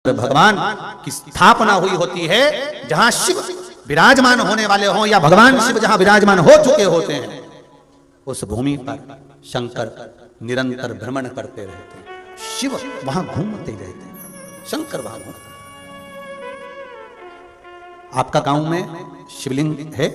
भगवान की स्थापना हुई होती है, जहां शिव विराजमान होने वाले हों या भगवान शिव जहां विराजमान हो चुके होते हैं, उस भूमि पर शंकर निरंतर भ्रमण करते रहते हैं। शिव वहां घूमते रहते हैं, शंकर वहां घूमते। आपका गांव में शिवलिंग है?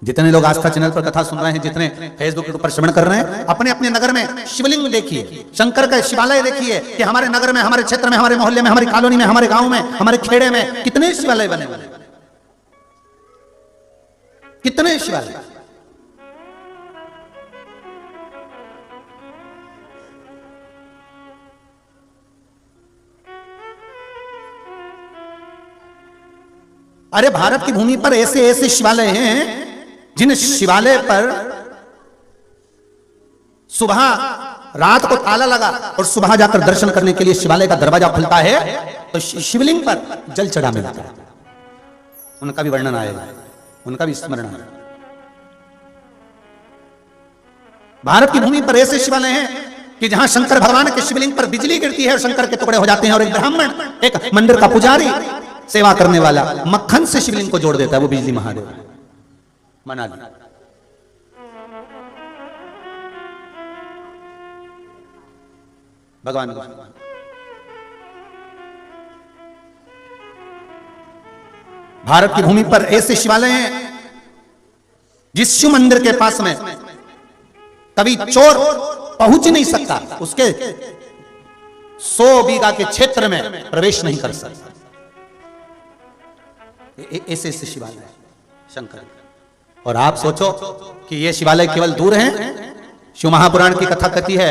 जितने लोग आस्था चैनल पर कथा सुन रहे हैं, जितने फेसबुक के ऊपर श्रवण कर रहे हैं, अपने अपने नगर में शिवलिंग देखिए, शंकर का शिवालय देखिए कि हमारे नगर में, हमारे क्षेत्र में, हमारे मोहल्ले में, हमारी कॉलोनी में, हमारे गांव में, हमारे खेड़े में कितने शिवालय बने हुए हैं, कितने शिवालय। अरे भारत की भूमि पर ऐसे ऐसे शिवालय हैं जिन शिवालय पर सुबह रात को ताला लगा और सुबह जाकर दर्शन करने के लिए शिवालय का दरवाजा खुलता है तो शिवलिंग पर जल चढ़ा मिलता है। उनका भी वर्णन आएगा, उनका भी स्मरण आएगा। भारत की भूमि पर ऐसे शिवालय हैं कि जहां शंकर भगवान के शिवलिंग पर बिजली गिरती है और शंकर के टुकड़े हो जाते हैं, और एक ब्राह्मण, एक मंदिर का पुजारी, सेवा करने वाला मक्खन से शिवलिंग को जोड़ देता है, वो बिजली महादेव मना लिया। भगवान भारत की भूमि पर ऐसे शिवालय हैं जिस शिव मंदिर के पास में कभी चोर पहुंच नहीं सकता, उसके 100 बीघा के क्षेत्र में प्रवेश नहीं कर सकता। ऐसे ऐसे शिवालय शंकर। और आप सोचो कि ये शिवालय केवल दूर हैं? शिव महापुराण की कथा कहती है,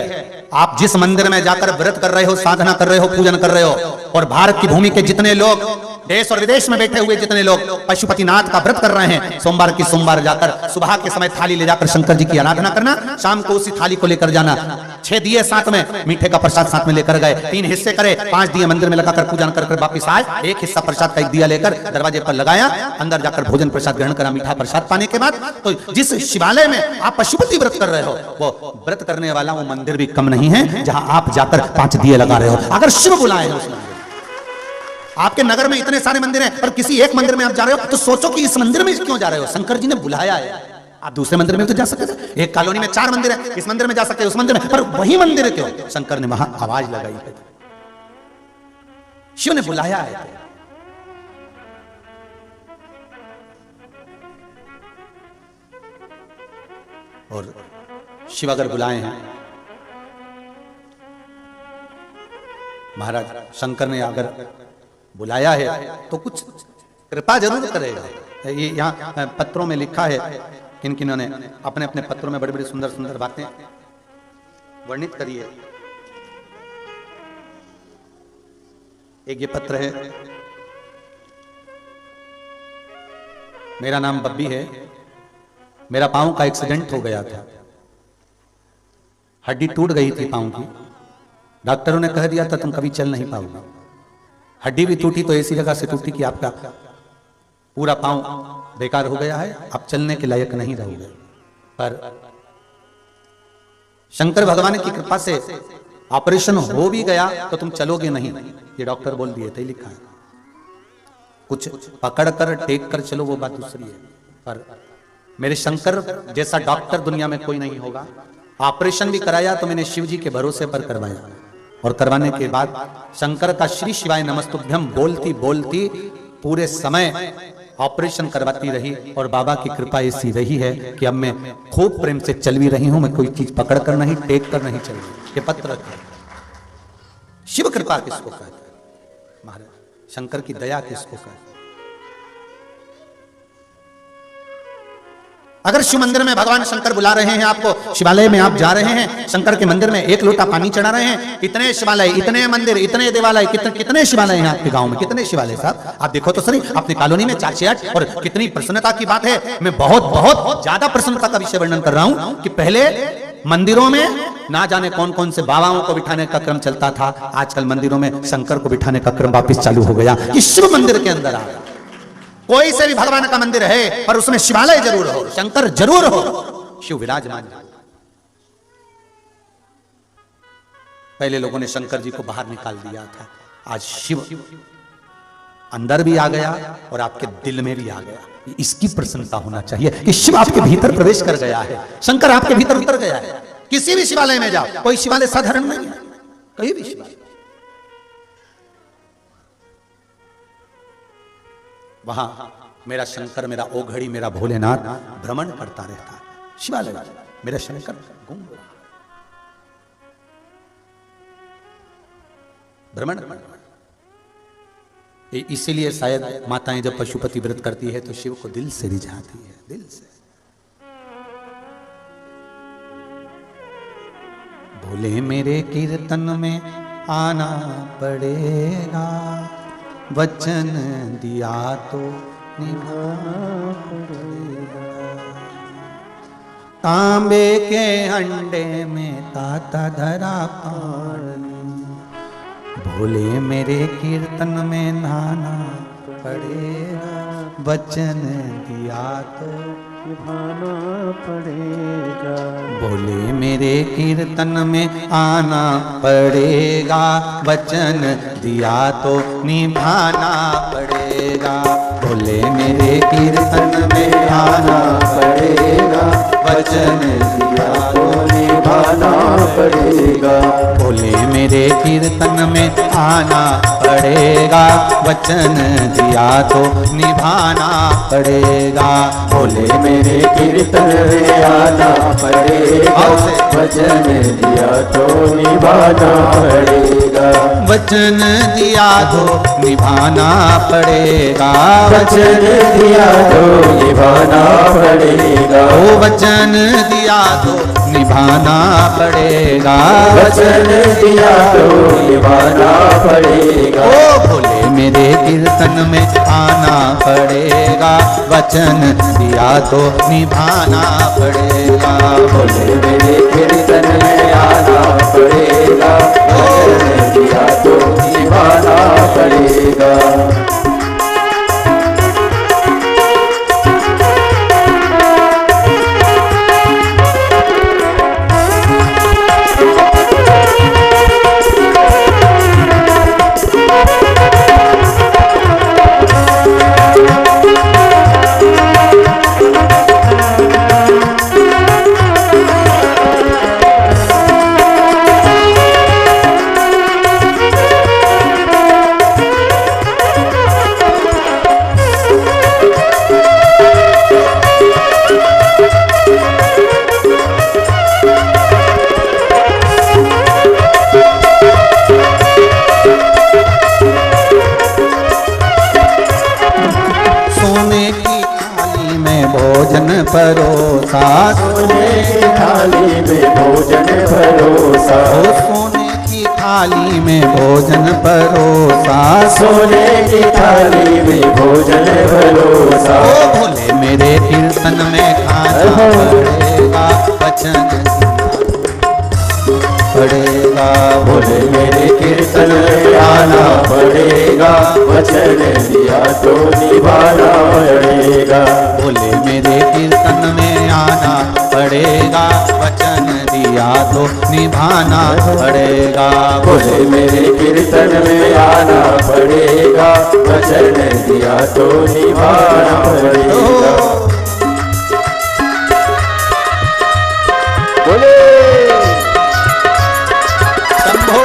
आप जिस मंदिर में जाकर व्रत कर रहे हो, साधना कर रहे हो, पूजन कर रहे हो, और भारत की भूमि के जितने लोग, देश और विदेश में बैठे हुए जितने लोग पशुपतिनाथ का व्रत कर रहे हैं, सोमवार की सोमवार जाकर सुबह के समय थाली ले जाकर शंकर जी की आराधना करना, शाम को उसी थाली को लेकर जाना, 6 दिए साथ में, मीठे का प्रसाद साथ में लेकर गए, 3 हिस्से करे, 5 दिए मंदिर में लगाकर पूजन कर वापिस आए, एक हिस्सा प्रसाद का एक दिया लेकर दरवाजे पर लगाया, अंदर जाकर भोजन प्रसाद ग्रहण करा, मीठा प्रसाद पाने के बाद। तो जिस शिवालय में आप पशुपति व्रत कर रहे हो, वो व्रत करने वाला वो मंदिर भी कम नहीं है जहां आप जाकर 5 दिए लगा रहे हो। अगर शिव बुलाए हैं उस मंदिर, आपके नगर में इतने सारे मंदिर हैं और किसी एक मंदिर में आप जा रहे हो, तो सोचो कि इस मंदिर में क्यों जा रहे हो? शंकर जी ने बुलाया है। आप दूसरे मंदिर में तो जा सकते थे, एक कॉलोनी में 4 मंदिर है, इस मंदिर में जा सकते हैं, उस मंदिर में, पर वही मंदिर क्यों? शंकर ने वहां आवाज लगाई है, शिव ने बुलाया है। और शिव अगर बुलाए हैं, महाराज शंकर ने अगर बुलाया है तो कुछ कृपा जरूर करेगा। ये यहाँ पत्रों में लिखा है, किन किन्हों ने अपने अपने पत्रों में बड़ी बड़ी सुंदर सुंदर बातें वर्णित करी है। एक ये पत्र है, मेरा नाम बब्बी है, मेरा पांव का एक्सीडेंट हो गया था, हड्डी टूट गई थी पांव की, डॉक्टरों ने कह दिया था तुम कभी चल नहीं पाओगे। हड्डी भी टूटी तो ऐसी जगह से टूटी कि आपका पूरा पांव बेकार हो गया है, आप चलने के लायक नहीं रहोगे। पर शंकर भगवान की कृपा से ऑपरेशन हो भी गया तो तुम चलोगे नहीं, ये डॉक्टर बोल दिए थे, लिखा है। कुछ पकड़ कर टेक कर चलो वो बात दूसरी है, पर मेरे शंकर जैसा डॉक्टर दुनिया में कोई नहीं होगा। ऑपरेशन भी कराया तो मैंने शिव जी के भरोसे पर करवाया, और करवाने के बाद शंकर का श्री शिवाय नमस्तुभ्यम बोलती बोलती पूरे समय ऑपरेशन करवाती रही, और बाबा की कृपा ऐसी रही है कि अब मैं खूब प्रेम से चल भी रही हूं, मैं कोई चीज पकड़ कर नहीं, टेक कर नहीं चल रही। ये पत्र शिव कृपा किसको कहते हैं महाराज? शंकर की दया किसको कहते हैं? अगर शिव मंदिर में भगवान शंकर बुला रहे हैं आपको, शिवालय में आप जा रहे हैं, शंकर के मंदिर में 1 लोटा पानी चढ़ा रहे हैं, इतने शिवालय, इतने मंदिर, इतने देवालय, कितने शिवालय हैं आपके गांव में? कितने शिवालय साहब? आप देखो तो सही अपनी कॉलोनी में 4 से 8, और कितनी प्रसन्नता की बात है। मैं बहुत बहुत ज्यादा प्रसन्नता का विषय वर्णन कर रहा हूं कि पहले मंदिरों में ना जाने कौन कौन से बाबाओं को बिठाने का क्रम चलता था, आजकल मंदिरों में शंकर को बिठाने का क्रम वापिस चालू हो गया कि शिव मंदिर के अंदर आ कोई से भी भगवान का मंदिर है पर उसमें शिवालय जरूर हो, शंकर जरूर हो, शिव विराजमान। पहले लोगों ने शंकर जी को बाहर निकाल दिया था, आज शिव अंदर भी आ गया और आपके दिल में भी आ गया। इसकी प्रसन्नता होना चाहिए कि शिव आपके भीतर प्रवेश कर गया है, शंकर आपके भीतर उतर गया है। किसी भी शिवालय में जाओ, कोई शिवालय साधारण नहीं है, कहीं भी शिवालय, वहां मेरा शंकर, मेरा ओघड़ी, मेरा भोलेनाथ भ्रमण करता रहता है। शिवालय मेरा शंकर घूम रहा, भ्रमण। इसीलिए शायद माताएं जब पशुपति व्रत करती है तो शिव को दिल से रिझाती है, दिल से। भोले मेरे कीर्तन में आना पड़ेगा, वचन दिया तो निभाना पड़ेगा। तांबे के हंडे में ताता धरा पानी, भोले मेरे कीर्तन में नहाना पड़ेगा, वचन दिया तो निभाना पड़ेगा। भोले मेरे कीर्तन में आना पड़ेगा, वचन दिया तो निभाना पड़ेगा। भोले मेरे कीर्तन में आना पड़ेगा, वचन दिया तो निभाना पड़ेगा। भोले मेरे कीर्तन में आना पड़ेगा, वचन दिया तो निभाना पड़ेगा। भोले मेरे कीर्तन में आना पड़ेगा, वचन दिया तो निभाना पड़ेगा। वचन दिया तो निभाना पड़ेगा, वचन दिया तो निभाना पड़ेगा। ओ वचन दिया तो निभाना पड़ेगा, वचन दिया तो निभाना पड़ेगा। ओ भोले मेरे कीर्तन में आना पड़ेगा, वचन दिया तो निभाना पड़ेगा। भोले मेरे कीर्तन में आना पड़ेगा, वचन दिया तो निभाना पड़ेगा। परोसा, सोने की थाली में भोजन परोसा। ओ सोने की थाली में भोजन परोसा, सोने की थाली में भोजन परोसा। ओ भोले मेरे कीर्तन में खाना पड़ेगा, वचन पड़ेगा। भोले मेरे कीर्तन में आना पड़ेगा, वचन दिया तो निभाना पड़ेगा। भोले मेरे कीर्तन में आना पड़ेगा, वचन दिया तो निभाना पड़ेगा। भोले मेरे कीर्तन में आना पड़ेगा, वचन दिया तो निभाना पड़ेगा। बोले शंभो।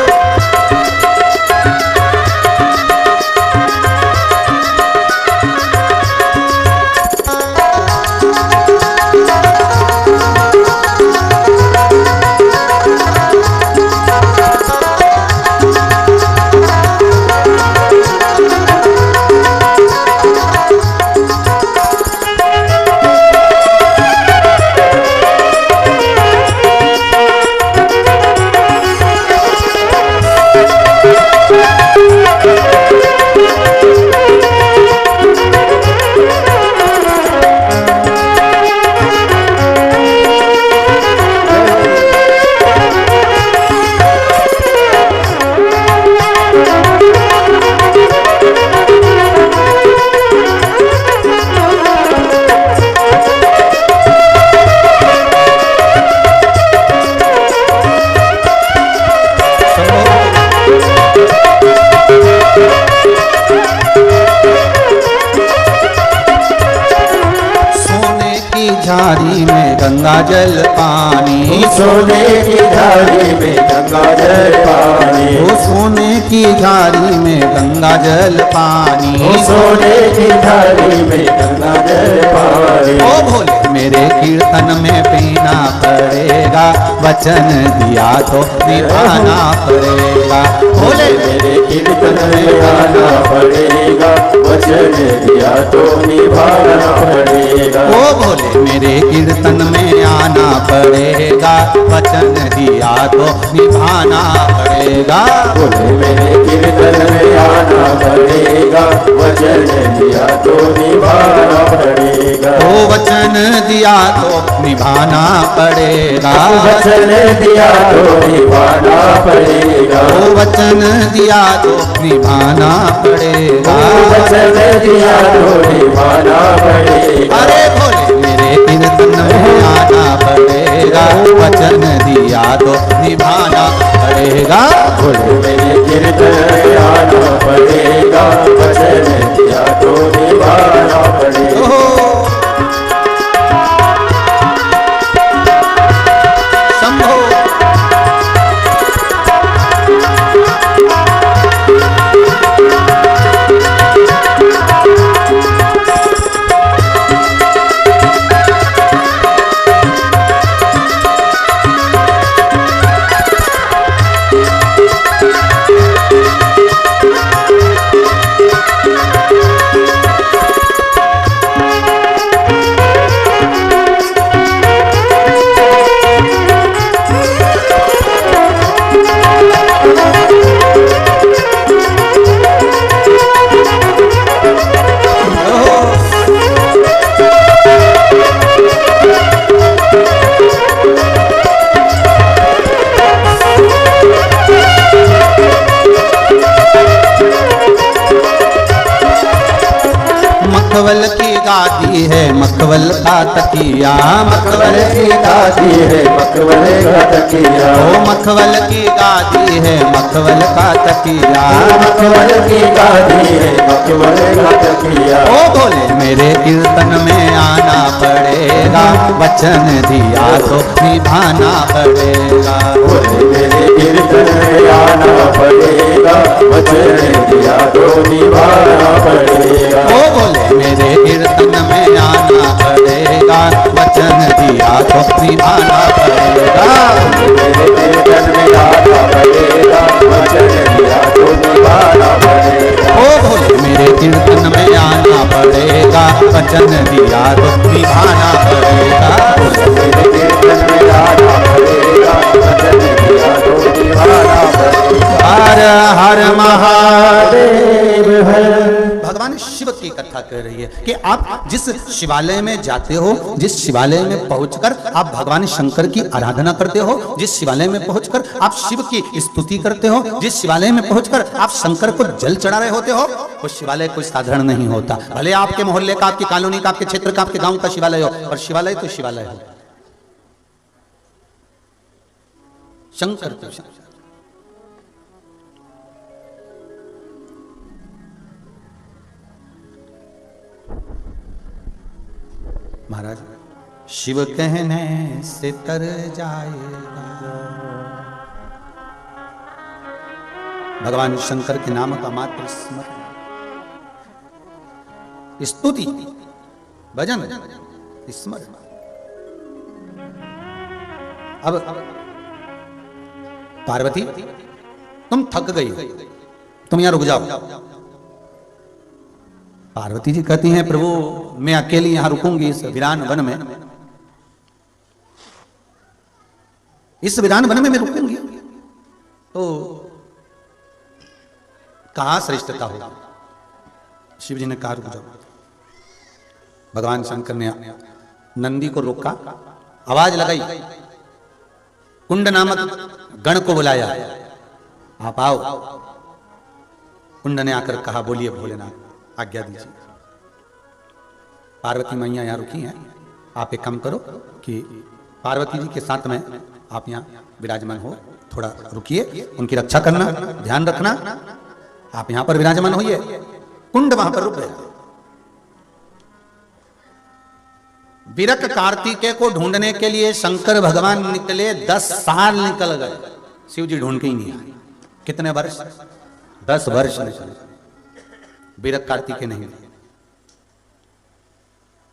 झाड़ी में गंगा जल पानी, सोने की झाड़ी में गंगा जल पानी, वो सोने की झाड़ी में गंगा जल पानी, सोने की झाड़ी में गंगा जल पानी। ओ भोले मेरे कीर्तन में पीना पड़ेगा, वचन दिया तो निभाना पड़ेगा। भोले मेरे कीर्तन में आना पड़ेगा, वचन दिया तो निभाना पड़ेगा। ओ भोले मेरे कीर्तन में आना पड़ेगा, वचन दिया तो निभाना पड़ेगा। भोले मेरे कीर्तन में आना पड़ेगा, वचन दिया तो निभाना पड़ेगा। ओ वचन दिया तो निभाना पड़ेगा, वचन दिया तो निभाना पड़ेगा। ओ वचन दिया तो निभाना पड़ेगा, वचन दिया तो निभाना पड़ेगा। अरे भोले मेरे कीर्तन में आना पड़ेगा, वचन दिया तो निभाना पड़ेगा। भोले मेरे कीर्तन में आना पड़ेगा, वचन दिया तो निभाना पड़ेगा। मखवल की गादी है मखवल का तकिया, मखवल की गादी है मखवल का तकिया, ओ मखवल की गादी है मखवल का तकिया, मखवल की गादी है मखवल का तकिया। ओ भोले मेरे कीर्तन में आना पड़ेगा, वचन दिया तो निभाना पड़ेगा। भोले मेरे कीर्तन में आना पड़ेगा, वचन दिया तो निभाना पड़ेगा। ओ भोले मेरे कीर्तन में आना पड़ेगा, वचन दिया तो निभाना पड़ेगा। मेरे कीर्तन में आना पड़ेगा, वचन दिया तो निभाना पड़ेगा। ओ भोले मेरे कीर्तन में आना पड़ेगा, वचन दिया तो निभाना पड़ेगा। मेरे कीर्तन में आना पड़ेगा, वचन दिया तो निभाना पड़ेगा। हर हर महादेव हर। भगवान शिव की कथा कर रही है कि आप जिस शिवालय में जाते हो, जिस शिवालय में पहुंचकर आप भगवान शंकर की आराधना करते हो, जिस शिवालय में पहुंचकर आप शिव की स्तुति करते हो, जिस शिवालय में पहुंचकर आप शंकर को जल चढ़ा रहे होते हो, वो शिवालय कोई साधारण नहीं होता। भले आपके मोहल्ले का, आपकी कॉलोनी का, आपके क्षेत्र का, आपके गांव का शिवालय हो, पर शिवालय तो शिवालय हो, शंकर तो शंकर। महाराज शिव कहने से तर जाएगा, भगवान शंकर के नाम का मात्र स्मरण, स्तुति, भजन, स्मरण। अब पार्वती तुम थक गई, तुम यहां रुक जाओ। पार्वती जी कहती हैं प्रभु मैं अकेली यहां रुकूंगी इस वीरान वन में, इस वीरान वन में मैं रुकूंगी तो कहां श्रेष्ठता होगी। शिव जी ने कहा रुक जाओ। भगवान शंकर ने नंदी को रोका, आवाज लगाई, कुंड नामक गण को बुलाया, आप आओ। कुंड ने आकर कहा बोलिए भोलेनाथ आज्ञा दीजिए। पार्वती मैया यहाँ रुकी हैं, आप एक काम करो कि पार्वती जी के साथ में आप यहाँ विराजमान हो, थोड़ा रुकिए, उनकी रक्षा करना, ध्यान रखना, आप यहाँ पर विराजमान होइए। कुंड वहां पर रुक गया। विरक कार्तिकेय को ढूंढने के लिए शंकर भगवान निकले, 10 साल निकल गए, शिव जी ढूंढ के ही नहीं आए। कितने वर्ष? 10 वर्ष निकल, विरक कार्तिकेय नहीं,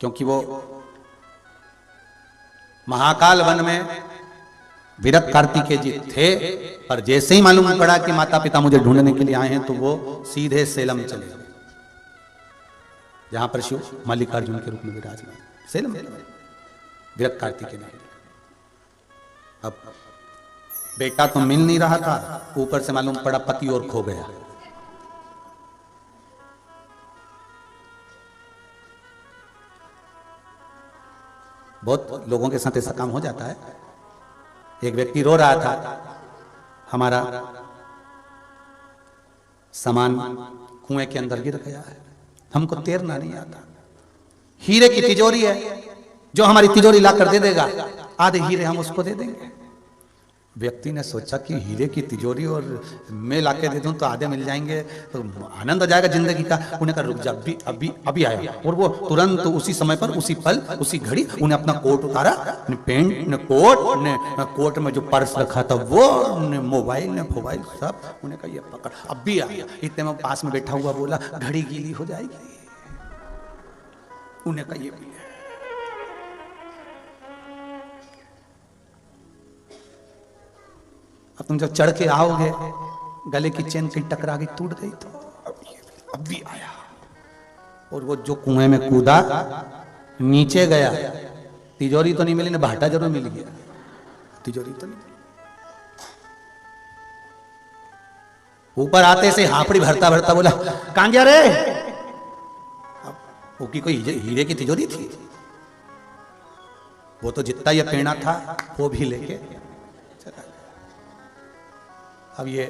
क्योंकि वो महाकाल वन में विरक कार्तिकेय जी थे, पर जैसे ही मालूम पड़ा कि माता पिता मुझे ढूंढने के लिए आए हैं, तो वो सीधे सेलम चले गए, जहां पर शिव मल्लिकार्जुन के रूप में विराजमान। सेलम विरक कार्तिकेय नहीं। अब बेटा तो मिल नहीं रहा था, ऊपर से मालूम पड़ा पति और खो गया। बहुत लोगों के साथ ऐसा काम हो जाता है। एक व्यक्ति रो रहा था, हमारा सामान कुएं के अंदर गिर गया है, हमको तैरना नहीं आता, हीरे की तिजोरी है, जो हमारी तिजोरी लाकर दे देगा, आधे हीरे हम उसको दे देंगे। व्यक्ति ने सोचा कि हीरे की तिजोरी और मैं लाके दे दूं तो आधे मिल जाएंगे, तो आनंद हो जाएगा जिंदगी का। उन्हें कहा रुक जा, अभी अभी अभी आया। और वो तुरंत उसी समय पर, उसी पल, उसी घड़ी उन्हें अपना कोट उतारा, ने पेंट ने कोट ने कोट में जो पर्स रखा था वो, ने मोबाइल ने फोबाइल सब, उन्हें कहा ये पकड़, अब भी आया। इतने में पास में बैठा हुआ बोला घड़ी गीली हो जाएगी। उन्हें कहा ये भी है। अब तुम जब चढ़ के आओगे, गले की चेन कहीं टकरा गई, टूट गई, तो अब भी आया। और वो जो कुएं में कूदा, नीचे गया, तिजोरी तो नहीं मिली ना, भाटा जरूर मिल गया, तिजोरी तो नहीं मिली। ऊपर आते से हापड़ी भरता भरता बोला कहां गया रे? वो की कोई हीरे की तिजोरी थी, वो तो जितना ये पेड़ा था वो भी लेके चला गया। अब ये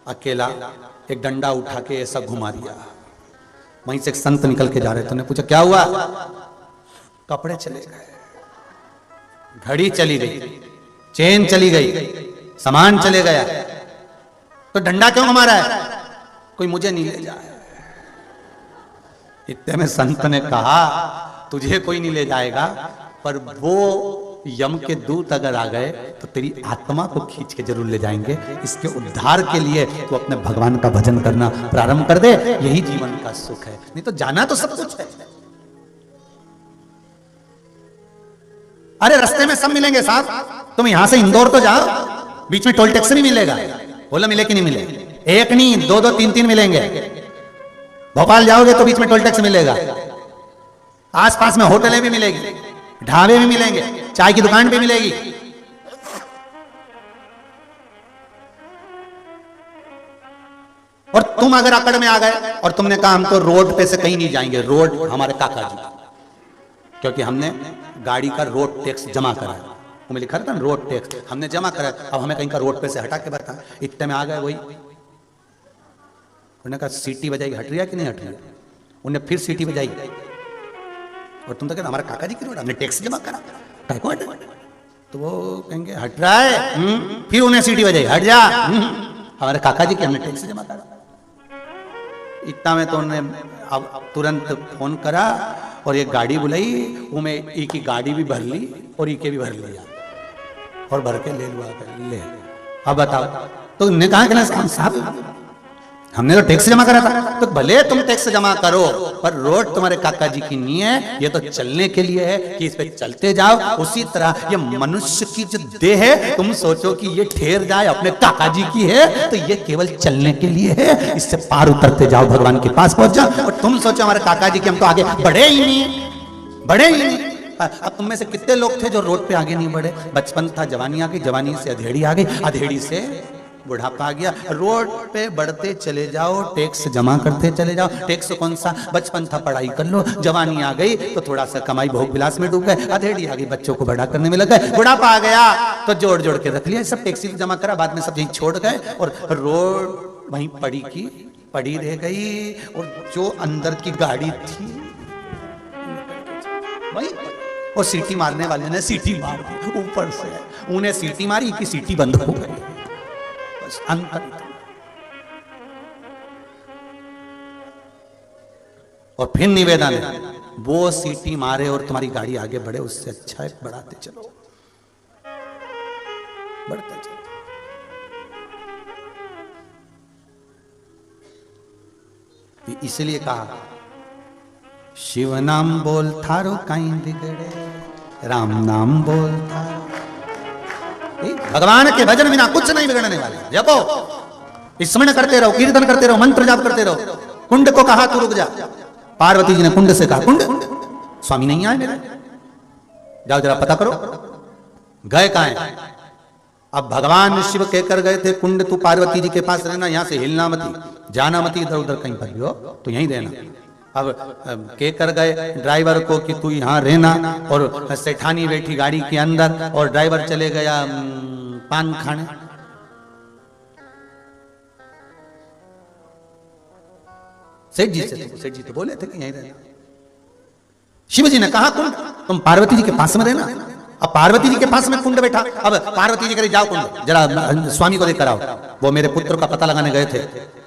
अकेला एक डंडा उठा के ऐसा घुमा दिया। वहीं से एक संत निकल के जा रहे थे, उन्हें पूछा क्या हुआ? कपड़े चले गए, घड़ी चली गई, चेन चली गई, सामान चले गया, तो डंडा क्यों घुमा रहा है? कोई मुझे नहीं ले जाए। इतने में संत ने कहा तुझे कोई नहीं ले जाएगा, पर वो यम के दूत अगर आ गए तो तेरी आत्मा को खींच के जरूर ले जाएंगे। इसके उद्धार के लिए तो अपने भगवान का भजन करना प्रारंभ कर दे, यही जीवन का सुख है। नहीं तो जाना तो सब कुछ है। अरे रास्ते में सब मिलेंगे साहब, तुम यहां से इंदौर तो जाओ, बीच में टोल टैक्स भी मिलेगा। बोला मिले कि नहीं मिले? एक नहीं, दो दो तीन तीन मिलेंगे। भोपाल जाओगे तो बीच में टोल टैक्स मिलेगा, आसपास में होटलें भी मिलेगी, ढाबे भी मिलेंगे, चाय की दुकान भी मिलेगी। और तुम अगर अकड़ में आ गए और तुमने कहा हम तो रोड पे से कहीं नहीं जाएंगे, रोड हमारे काका जी, क्योंकि हमने गाड़ी का रोड टैक्स जमा करा, वो लिखा था ना रोड टैक्स, हमने जमा करा, अब हमें कहीं का रोड पे से हटा के बैठा। इतने में आ गए, वही उन्होंने कहा सीटी बजाएगी, हट रही है कि नहीं हट रही है? उन्हें फिर सीटी बजाई, और तुम तो कहते हमारे काका जी की रोड, हमने टैक्स जमा करा, काय को हट? तो वो कहेंगे हट रहा है, फिर उन्हें सीटी बजाई, हट जा, हमारे काका जी की हमने टैक्स जमा करा। इतना में तो उन्होंने अब तुरंत फोन करा और एक गाड़ी बुलाई, उनमें एक की गाड़ी भी भर ली और एक के भी भर लिया और भर के ले लुआ कर ले। अब बताओ, तो उन्होंने कहा कि साहब हमने तो टैक्स जमा करा था। तो भले तुम टैक्स जमा करो, पर रोड तुम्हारे काका जी की नहीं है, ये तो चलने के लिए है कि इस पे चलते जाओ। उसी तरह ये मनुष्य की जो देह है, तुम सोचो कि ये ठहर जाए अपने काका जी की है, तो ये केवल चलने के लिए है। इससे पार उतरते जाओ, भगवान के पास पहुंच जाओ। और तुम सोचो हमारे काका जी की हम तो आगे बढ़े ही नहीं, बढ़े ही नहीं। अब तुम में से कितने लोग थे जो रोड पे आगे नहीं बढ़े? बचपन था, जवानी आ गई, जवानी से अधेड़ी आ गई, अधेड़ी से बुढ़ापा आ गया। रोड पे बढ़ते चले जाओ, टैक्स जमा करते चले जाओ। टैक्स कौन सा? बचपन था पढ़ाई कर लो, जवानी आ गई तो थोड़ा सा कमाई भोग विलास में डूब गए, अधेड़ी आ गई बच्चों को बड़ा करने में लग गए, बुढ़ापा आ गया तो जोड़ जोड़ के रख लिया, सब टैक्स जमा करा, बाद में सब यही छोड़ गए और रोड वहीं पड़ी की पड़ी रह गई। और जो अंदर की गाड़ी थी वही, और सीटी मारने वाले ने सीटी मार दी ऊपर से, उन्हें सीटी मारी कि सीटी बंद हो गई। अंतर। और फिर निवेदन है, वो सीटी मारे और तुम्हारी गाड़ी आगे बढ़े, उससे अच्छा है बढ़ाते चलो, बढ़ते चलो। इसलिए कहा शिव नाम बोल थारो कहीं बिगड़े, राम नाम बोल थारो। भगवान के भजन बिना कुछ नहीं बिगड़ने वाले। जपो, स्मरण करते रहो, कीर्तन करते रहो, मंत्र जाप करते रहो। कुंड को कहा तू रुक जा, पार्वती जी ने कुंड से कहा कुंड स्वामी नहीं आए मेरे, जाओ जरा पता करो गए कहां हैं। अब भगवान शिव कहकर गए थे कुंड तू पार्वती जी के पास रहना, यहां से हिलना मती, जाना मती इधर उधर कहीं पर भी हो तो यहीं रहना। अब कहकर गए ड्राइवर को कि तू यहां रहना, और सेठानी बैठी गाड़ी के अंदर और ड्राइवर चले गया पान खाने। सेठ जी तो बोले थे कि यहीं रहना। शिव जी ने कहा कुंड तुम पार्वती जी के पास में रहना। अब पार्वती जी के पास में कुंड बैठा, अब पार्वती जी कह रही जाओ कुंड जरा स्वामी को लेकर आओ, वो मेरे पुत्र का पता लगाने गए थे,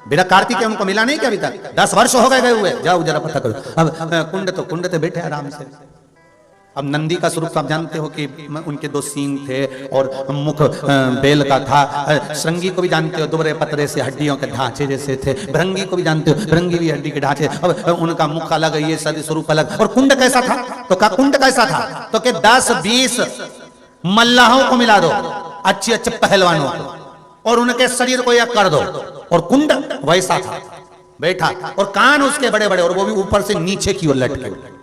बिना कार्तिक के उनको मिला नहीं क्या अभी तक, 10 वर्ष हो गए हुए, जाओ जरा पता करो। अब कुंड तो बैठे आराम से। अब नंदी का स्वरूप आप जानते हो कि उनके 2 सींग थे और मुख बेल का था। श्रृंगी को भी जानते हो, दुबरे पतरे से हड्डियों के ढांचे जैसे थे। भृंगी को भी जानते हो, भृंगी भी हड्डी के ढांचे। अब उनका मुख अलग, ये सदी स्वरूप अलग। और कुंड कैसा था, तो का कुंड कैसा था, तो के 10-20 मल्लाहों को मिला दो, अच्छे अच्छे पहलवानों को, और उनके शरीर को एक कर दो, और कुंड वैसा था बैठा, और कान उसके बड़े बड़े, और वो भी ऊपर से नीचे की ओर लटके।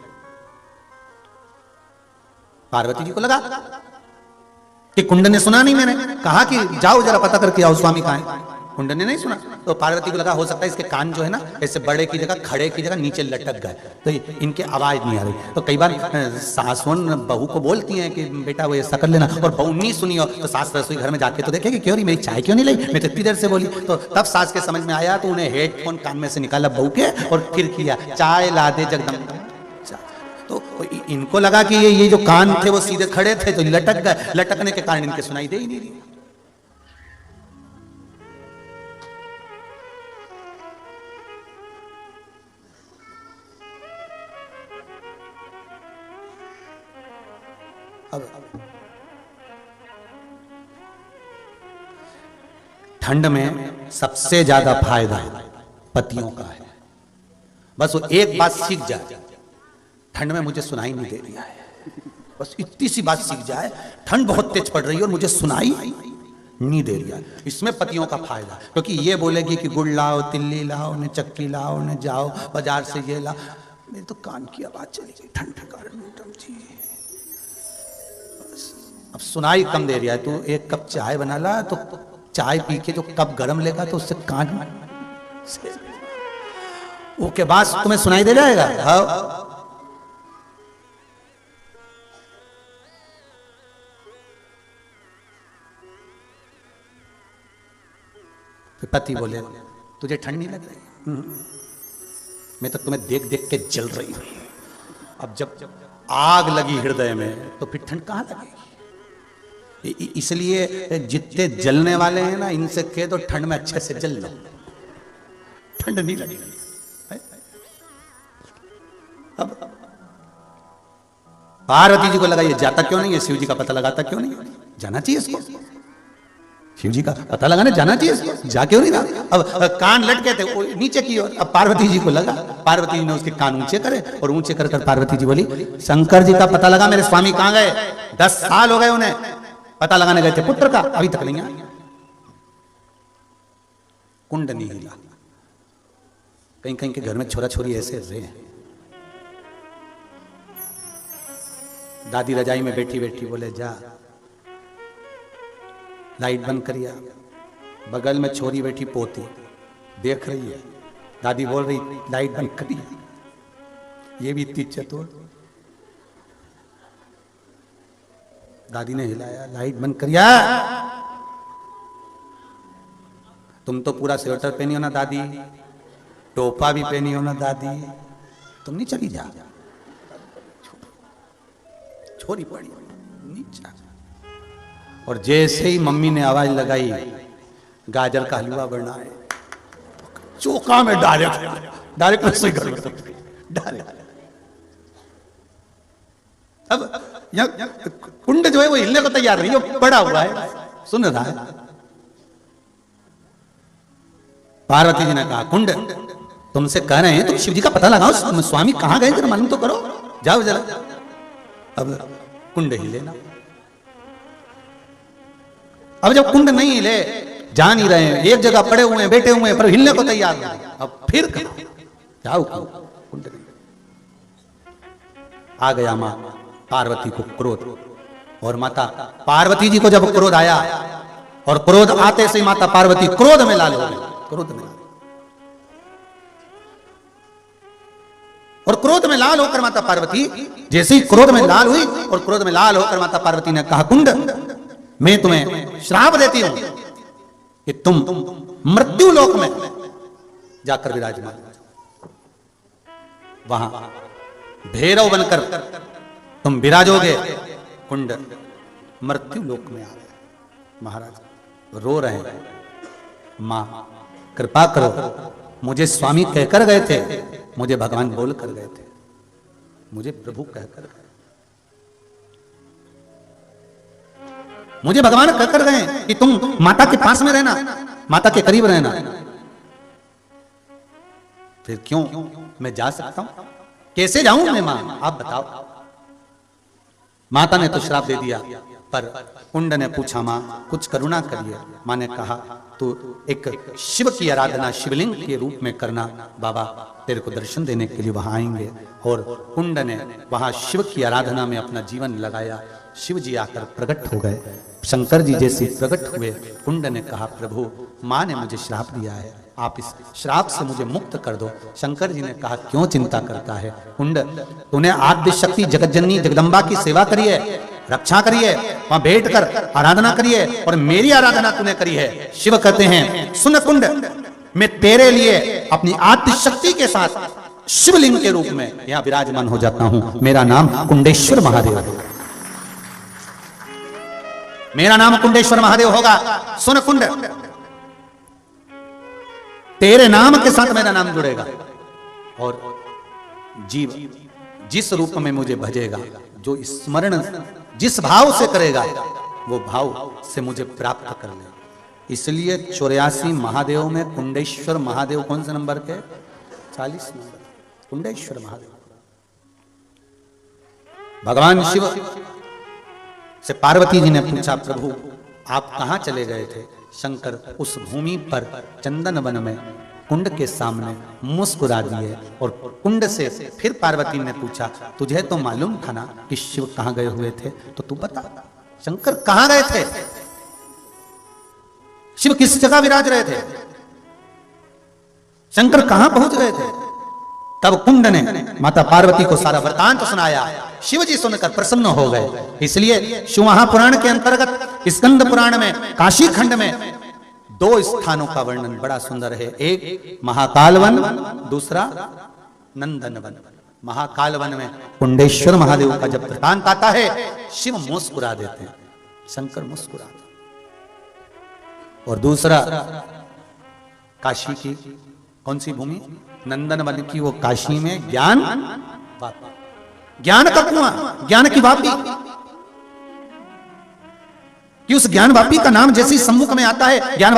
पार्वती जी को लगा कि कुंड ने सुना नहीं, मैंने कहा कि जाओ जरा पता करके आओ स्वामी कहां है, कुंड ने नहीं सुना। तो पार्वती को लगा हो सकता है इसके कान जो है ना ऐसे बड़े की जगह खड़े की जगह नीचे लटक गए, तो इनके आवाज नहीं आ रही। तो कई बार सासुन बहू को बोलती हैं कि बेटा वो ऐसा कर लेना, और बहू नहीं सुनी हो तो सास रसोई घर में जाके तो देखेगी क्यों नहीं मेरी चाय क्यों नहीं लाई, मैं तो इतनी देर से बोली। तो तब सास के समझ में आया, तो उन्हें हेडफोन कान में से निकाला बहू के और फिर किया चाय ला दे जगदम्बा। तो इनको लगा कि ये जो कान थे वो सीधे खड़े थे, तो लटक गए, लटकने के कारण इनके सुनाई दे ही नहीं रही। अब ठंड में सबसे ज्यादा फायदा पतियों का है। बस वो एक बात सीख जाए, ठंड में मुझे सुनाई नहीं दे रहा है, बस इतनी सी बात सीख जाए, ठंड बहुत तेज पड़ रही है और मुझे सुनाई नहीं दे रहा है। इसमें पतियों का फायदा, क्योंकि ये बोलेगी कि गुड़ लाओ, तिल्ली लाओ, ने चक्की लाओ, ने जाओ बाजार से ये ला, मेरे तो कान की आवाज चली गई ठंड के कारण। अब सुनाई कम दे रहा है, तू एक कप चाय बना ला, तो चाय पी के जो कप गरम लेगा तो उससे कान वो के बाद तुम्हें सुनाई दे जाएगा। हाँ पति बोले तुझे ठंड नहीं लग रही, मैं तो तुम्हें देख देख के जल रही हूं। अब जब आग लगी हृदय में तो फिर ठंड कहां लगेगी। इसलिए जितने जलने वाले हैं ना, इनसे कह दो ठंड में अच्छे से जल लो, ठंड नहीं लगेगी। अब पार्वती जी को लगा ये जाता क्यों नहीं है, शिव जी का पता लगाता क्यों नहीं, जाना चाहिए इसको, शिव जी का पता लगाने जाना चाहिए, जा क्यों नहीं रहा। अब कान लटके थे नीचे की ओर, अब पार्वती जी को लगा, पार्वती जी ने उसके कान ऊंचे करे, और ऊंचे कर कर पार्वती जी बोली शंकर जी का पता लगा, मेरे स्वामी कहां गए, 10 साल हो गए उन्हें, पता लगाने गए थे पुत्र का, अभी तक नहीं आया। कुंड नहीं हिला। कहीं कहीं के घर में छोरा छोरी ऐसे ऐसे हैं। दादी रजाई में बैठी बैठी बोले जा लाइट बंद करिया, बगल में छोरी बैठी पोती देख रही है, दादी बोल रही लाइट बंद करिए, ये भी इतनी चतुर, दादी ने हिलाया लाइट बंद करिया, तुम तो पूरा स्वेटर पहनी हो ना दादी, टोपा भी पहनी हो ना दादी, तुम नहीं चली जा, छोरी पड़ी नीचे। और जैसे ही मम्मी ने आवाज लगाई गाजर का हलवा बनाए, चौका में डायरेक्ट रसोई घर में डायरेक्ट। अब यहाँ कुंड जो है वो हिलने को तैयार नहीं, वो पड़ा हुआ है, सुन रहा है। पार्वती जी ने कहा कुंड तुमसे कह रहे हैं, तुम शिव जी का पता लगाओ, स्वामी कहां गए जरा मालूम तो करो, जाओ जरा। अब कुंड हिले ना। अब जब कुंड नहीं हिले, जा नहीं रहे हैं, एक जगह पड़े हुए हैं, बैठे हुए हैं, पर हिलने को तैयार नहीं। अब फिर जाओ कुंड नहीं। आ गया मां पार्वती को क्रोध, और माता पार्वती जी को जब क्रोध आया, और क्रोध आते से माता पार्वती क्रोध में लाल हो गई, क्रोध में लाल। और क्रोध में लाल होकर माता पार्वती जैसे ही क्रोध में लाल हुई, और क्रोध में लाल होकर माता पार्वती ने कहा कुंड मैं तुम्हें श्राप देती हूं कि तुम मृत्यु लोक में जाकर विराजमान, वहां भैरव बनकर तुम विराजोगे। कुंड मृत्यु लोक में आ गए। महाराज रो रहे हैं, मां कृपा करो, मुझे स्वामी कहकर गए थे, मुझे भगवान बोल कर गए थे, मुझे प्रभु कहकर गए, मुझे भगवान कहकर गए कि तुम माता के पास में रहना, माता के करीब रहना। फिर क्यों मैं जा सकता हूं, कैसे जाऊं मैं मां, आप बताओ। माता ने तो श्राप दे दिया, पर कुंड ने पूछा मां कुछ करुणा करिए। मां ने कहा तो एक शिव की आराधना शिवलिंग के रूप में करना, बाबा तेरे को दर्शन देने के लिए वहां आएंगे। और कुंड ने वहां शिव की आराधना में अपना जीवन लगाया। शिव जी आकर प्रकट हो गए, शंकर जी जैसे प्रकट हुए। कुंड ने कहा प्रभु मां ने मुझे श्राप दिया है, आप इस श्राप से मुझे मुक्त कर दो। शंकर जी ने कहा क्यों चिंता करता है कुंड, तूने आद्य शक्ति जगत जननी जगदम्बा की सेवा करी है, रक्षा करी है, वहां बैठ कर आराधना करी है, और मेरी आराधना तूने करी है। शिव कहते हैं सुन कुंड, मैं तेरे लिए अपनी आद्य शक्ति के साथ शिवलिंग के रूप में यहां विराजमान हो जाता हूं। मेरा नाम कुंडेश्वर महादेव है, मेरा नाम कुंडेश्वर महादेव होगा। सुन कुंड, तेरे नाम के साथ मेरा नाम जुड़ेगा, और जीव जिस रूप में मुझे भजेगा, जो स्मरण जिस भाव से करेगा, वो भाव से मुझे प्राप्त कर ले। इसलिए 84 महादेव में कुंडेश्वर महादेव कौन से नंबर के, 40 नंबर कुंडेश्वर महादेव। भगवान शिव से पार्वती जी ने पूछा प्रभु आप कहां चले गए थे। शंकर उस भूमि पर चंदन वन में कुंड के सामने मुस्कुरा दिए, और कुंड से फिर पार्वती ने पूछा तुझे तो मालूम था ना कि शिव कहां गए हुए थे, तो तू बता शंकर कहां गए थे, शिव किस जगह विराज रहे थे, शंकर कहां पहुंच गए थे। तब कुंड ने माता पार्वती को सारा वृतांत सुनाया। शिव जी सुनकर प्रसन्न हो गए। इसलिए शिव महापुराण के अंतर्गत स्कंद पुराण में काशी खंड में 2 स्थानों का वर्णन बड़ा सुंदर है। एक महाकाल वन, दूसरा नंदन वन। महाकाल वन में कुंडेश्वर महादेव का जब वृतांत आता है, शिव मुस्कुरा देते हैं, शंकर मुस्कुराते, और दूसरा काशी की कौन सी भूमि, नंदन वन की वो काशी में ज्ञान ज्ञान का कुआं, ज्ञान की वापी, कि उस ज्ञान वापी का नाम जैसे ही सम्मुख में आता है, ज्ञान